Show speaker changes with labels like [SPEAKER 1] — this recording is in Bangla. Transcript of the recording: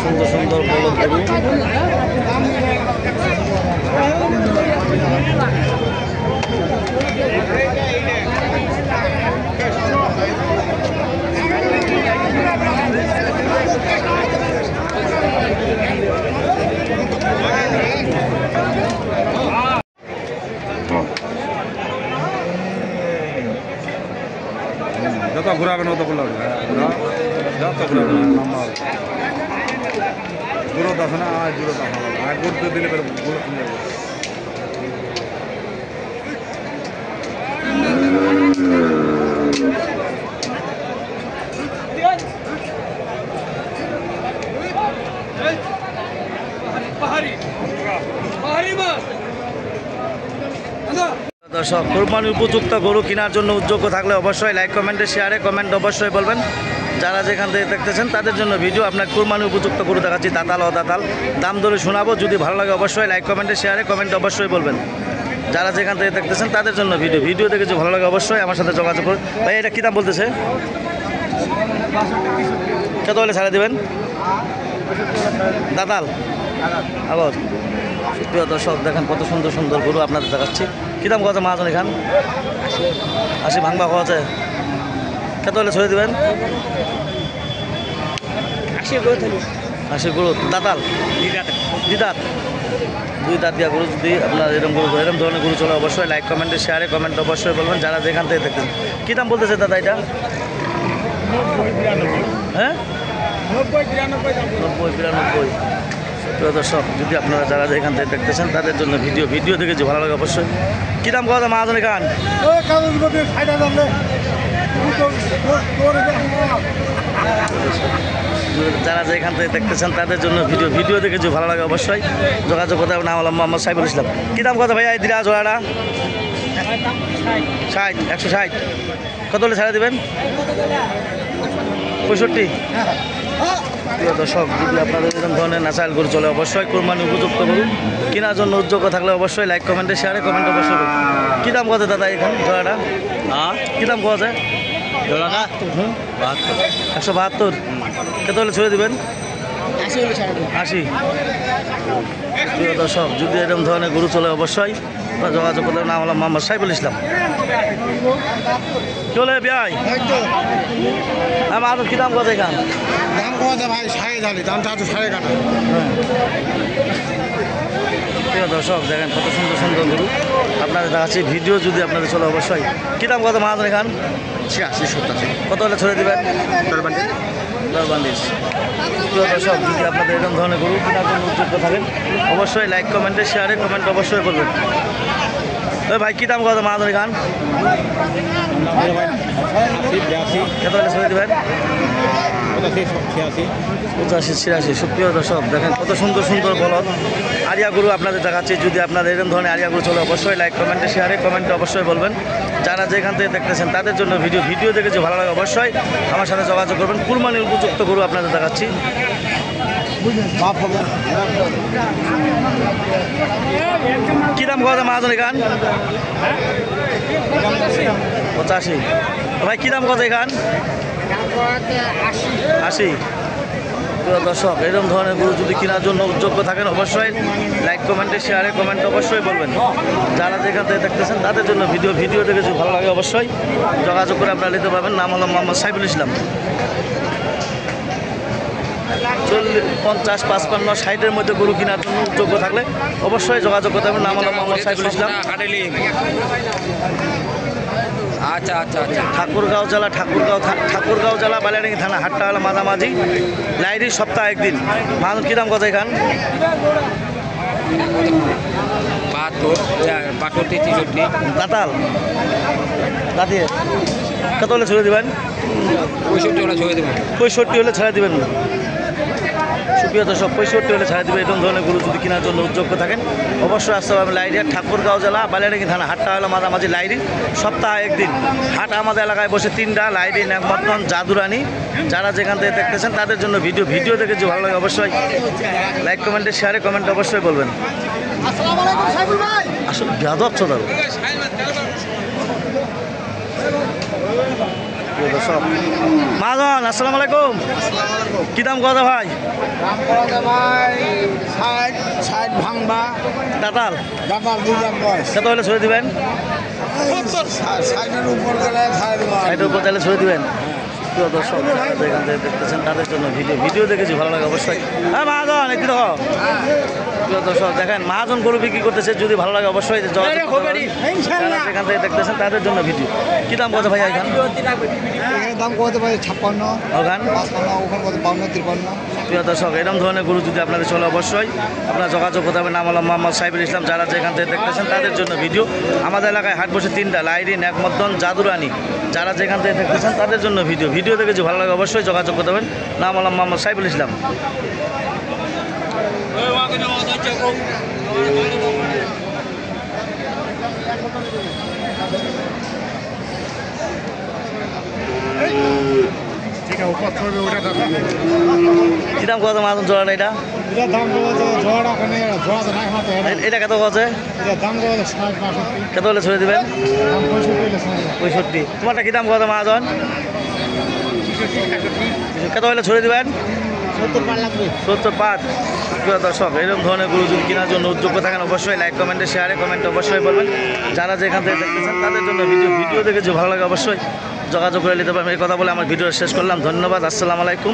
[SPEAKER 1] সুন্দর সুন্দর বলদ গরু।
[SPEAKER 2] যত ঘুরাবেন অত ঘুরাবেন, যত ঘুরাবেন নাম্বার দূরত আছে না, আর দূরত আছে আর ঘুরতে দিলে ঘুরে চলে যাবে।
[SPEAKER 1] দর্শক, কোরবানি উপযুক্ত গরু কেনার জন্য উদ্যোগ থাকলে অবশ্যই লাইক কমেন্টে শেয়ারে কমেন্ট অবশ্যই বলবেন। যারা যেখান থেকে দেখতেছেন তাদের জন্য ভিডিও আপনার কোরবানি উপযুক্ত গরু দেখাচ্ছি, দাতাল ও দাতাল দাম দরে শোনাবো। যদি ভালো লাগে অবশ্যই লাইক কমেন্টে শেয়ারে কমেন্ট অবশ্যই বলবেন। যারা যেখান থেকে দেখতেছেন তাদের জন্য ভিডিও দেখে যদি ভালো লাগে অবশ্যই আমার সাথে যোগাযোগ করুন। ভাই এটা কী দাম বলতেছে? কত হলে ছাড়া দেবেন? দাতাল আবার প্রিয় দর্শক, দেখেন কত সুন্দর সুন্দর গরু আপনাদের দেখাচ্ছি। কী দাম কথা মাহাজন এখান? 80 ভাঙবা খাওয়া আছে। কত হলে ছড়ে দেবেন? 80 গরু দাতাল দিদাত দুই দাঁত দিয়া গরু। যদি আপনার এরকম ধরনের গরু চলে অবশ্যই লাইক কমেন্টে শেয়ারে কমেন্ট অবশ্যই বলবেন। যারা যেখান থেকে দেখতেন কী দাম বলতেছে দাদা এটা? হ্যাঁ 90-92। প্রিয় দর্শক, যদি আপনারা যারা যেখান থেকে দেখতেছেন তাদের জন্য ভিডিও দেখে যে ভালো লাগে অবশ্যই। কী দাম কথা মাহাজন খান? যারা যেখান থেকে দেখতেছেন তাদের জন্য ভিডিও দেখে যে ভালো লাগে অবশ্যই যোগাযোগ করতে হবে। নাম হলাম মোহাম্মদ সাইফুল ইসলাম। কী দাম কথা ভাইয়া এই দিরা জোড়াটা? 60 160। কত হলে ছাড়া দেবেন? 65। প্রিয় দর্শক, যদি আপনাদের এরকম ধরনের ন্যাচারাল গরু চলে অবশ্যই কোরবানি উপযুক্ত গরু কেনার জন্য উদ্যোগ থাকলে অবশ্যই লাইক কমেন্টে শেয়ারে কমেন্ট অবশ্যই করুন। কী দাম কথা দাদা এখন জোড়াটা? কী দাম কথা যায় জোড়াটা? 172। কত হলে ছেড়ে দেবেন? 80। প্রিয় দর্শক, যদি এরকম ধরনের গরু চলে অবশ্যই যোগাযোগ করতে। নাম হলাম মোহাম্মদ সাইফুল ইসলাম। চলে ভাই আমার কী দাম কথা এখান?
[SPEAKER 2] দাম কমাতে ভাই 60 দামটা তো 60
[SPEAKER 1] প্রিয় দর্শক, দেখেন কত সুন্দর সুন্দর গরু আপনাদের দেখাচ্ছি। ভিডিও যদি আপনাদের চলে অবশ্যই। কী দাম কত মাহাজন খান?
[SPEAKER 2] 86-87।
[SPEAKER 1] কত হলে ছড়ে দেবেন? 10-20। প্রিয় দর্শক, যদি আপনাদের এরকম ধরনের গরু কেনার জন্য উদ্যোগ থাকেন অবশ্যই লাইক কমেন্টে শেয়ারে কমেন্ট অবশ্যই করবেন। ভাই কী দাম কত মাহাজন খান? কত হলে ছড়ে দেবেন? 85-86। সুপ্রিয় দর্শক, দেখেন কত সুন্দর সুন্দর বলদ আরিয়া গরু আপনাদের দেখাচ্ছি। যদি আপনাদের এরকম ধরনের আরিয়া গরু চলে অবশ্যই লাইক কমেন্টে শেয়ারে কমেন্টে অবশ্যই বলবেন। যারা যেখান থেকে দেখতেছেন তাদের জন্য ভিডিও দেখে যে ভালো লাগে অবশ্যই আমার সাথে যোগাযোগ করবেন। কুরবানির উপযুক্ত গরু আপনাদের দেখাচ্ছি। কী দাম কথা মাহাজন এখান? 85। ভাই কী দাম কথা এখান? 80। প্রিয় দর্শক, এরকম ধরনের গরু যদি কেনার জন্য উদ্যোগ থাকেন অবশ্যই লাইক কমেন্টে শেয়ারে কমেন্ট অবশ্যই বলবেন। যারা যেখান থেকে দেখতেছেন তাদের জন্য ভিডিও দেখে যদি ভালো লাগে অবশ্যই যোগাযোগ করে আপনারা নিতে পারবেন। নাম হলো মোহাম্মদ সাইফুল ইসলাম। 40, 50, 55, 60-এর মধ্যে গরু কেনার জন্য উদ্যোগ থাকলে অবশ্যই যোগাযোগ করতে হবে। নাম হলো মোহাম্মদ সাইফুল ইসলাম।
[SPEAKER 3] আচ্ছা আচ্ছা আচ্ছা।
[SPEAKER 1] ঠাকুরগাঁও জেলা বালিয়াডাঙ্গি থানা, হাটটা হলো মাঝামাঝি, লাইরি সপ্তাহে একদিন। মাহাজন কী দাম কথা এখান?
[SPEAKER 3] 72-63।
[SPEAKER 1] দাতাল দাঁতিয়ে কত হলে ছেড়ে দেবেন?
[SPEAKER 3] 65 হলে ছেড়ে দেবেন।
[SPEAKER 1] 65 হলে ছেড়ে দেবেন। সুপ্রিয় দর্শক, 65 হলে ছাড়া দেবে। এরকম ধরনের গরু যদি কেনার জন্য উদ্যোগ থাকেন অবশ্যই আসতে হবে লাইরিয়া, ঠাকুরগাঁও জেলা বালিয়াডাঙ্গি থানা, হাটটা হলো মাঝামাঝি, লাইরি সপ্তাহে একদিন। হাট আমাদের এলাকায় বসে 3টা, লাইরি, নাগমতন, জাদুরানি। যারা যেখান থেকে দেখতেছেন তাদের জন্য ভিডিও দেখে যে ভালো লাগে অবশ্যই লাইক কমেন্টে শেয়ারে কমেন্ট অবশ্যই বলবেন। আসলে গাদব চোদার মাজন আসসালামু আলাইকুম কি দাম কত ভাই
[SPEAKER 2] দাম করা যায় ভাই 60 ভাঙবা
[SPEAKER 1] দাতাল
[SPEAKER 2] দাম দুজন বয়স
[SPEAKER 1] কত হলে ছড়ে দিবেন
[SPEAKER 2] 60-এর উপর গেলে ছাড়ে দেবো
[SPEAKER 1] সাইডের উপর তাহলে ছড়ে দিবেন প্রিয় দর্শক যেখান থেকে দেখতেছেন তাদের জন্য ভিডিও দেখেছি ভালো লাগে অবশ্যই হ্যাঁ মাহাজন একটু দেখো প্রিয় দর্শক দেখেন মাহাজন গরু বিক্রি করতেছে যদি ভালো লাগে অবশ্যই যোগাযোগ করতে পারেন। যারা যেখান থেকে দেখতেছেন তাদের জন্য ভিডিও কি দাম কত ভাই এখান
[SPEAKER 2] এখানে দাম কত ভাই 56
[SPEAKER 1] ওখান
[SPEAKER 2] 55 ওখানে কত 52
[SPEAKER 1] প্রিয় দর্শক এরকম ধরনের গরু যদি আপনাদের চলে অবশ্যই আপনারা যোগাযোগ করতে হবে নাম আলম মোহাম্মদ সাইবুল ইসলাম যারা যেখান থেকে দেখতেছেন তাদের জন্য ভিডিও আমাদের এলাকায় হাট বসে 3টা লাইরি নেকমদ্দন জাদুরানি যারা যেখান থেকে দেখতেছেন তাদের জন্য ভিডিও দেখে যদি ভালো লাগে অবশ্যই যোগাযোগ করতে হবে নাম আলম মোহাম্মদ সাইবুল ইসলাম
[SPEAKER 2] ঠিক আছে উপর করবে ওটা
[SPEAKER 1] কি দাম কত মাহাজন জোড়াটা এটা
[SPEAKER 2] এটা দাম কত ঝড় ওখানে ঝড় তো নাই হাতে
[SPEAKER 1] এটা কত কত
[SPEAKER 2] এটা দাম কত 60-62
[SPEAKER 1] কত হলে ছড়ে দেবেন
[SPEAKER 2] দাম 65
[SPEAKER 1] 65 তোমারটা কি দাম কত মাহাজন কত হলে ছড়ে দেবেন
[SPEAKER 2] 70 লাগবে
[SPEAKER 1] 75 প্রিয় দর্শক এরকম ধরনের গরু যদি কেনার জন্য উদ্যোগ থাকেন অবশ্যই লাইক কমেন্টে শেয়ারে কমেন্টে অবশ্যই বলবেন যারা যেখান থেকে দেখতেছেন তাদের জন্য ভিডিও দেখে যে ভালো লাগে অবশ্যই যোগাযোগ করে নিতে পারবেন এই কথা বলে আমার ভিডিও শেষ করলাম ধন্যবাদ আসসালামু আলাইকুম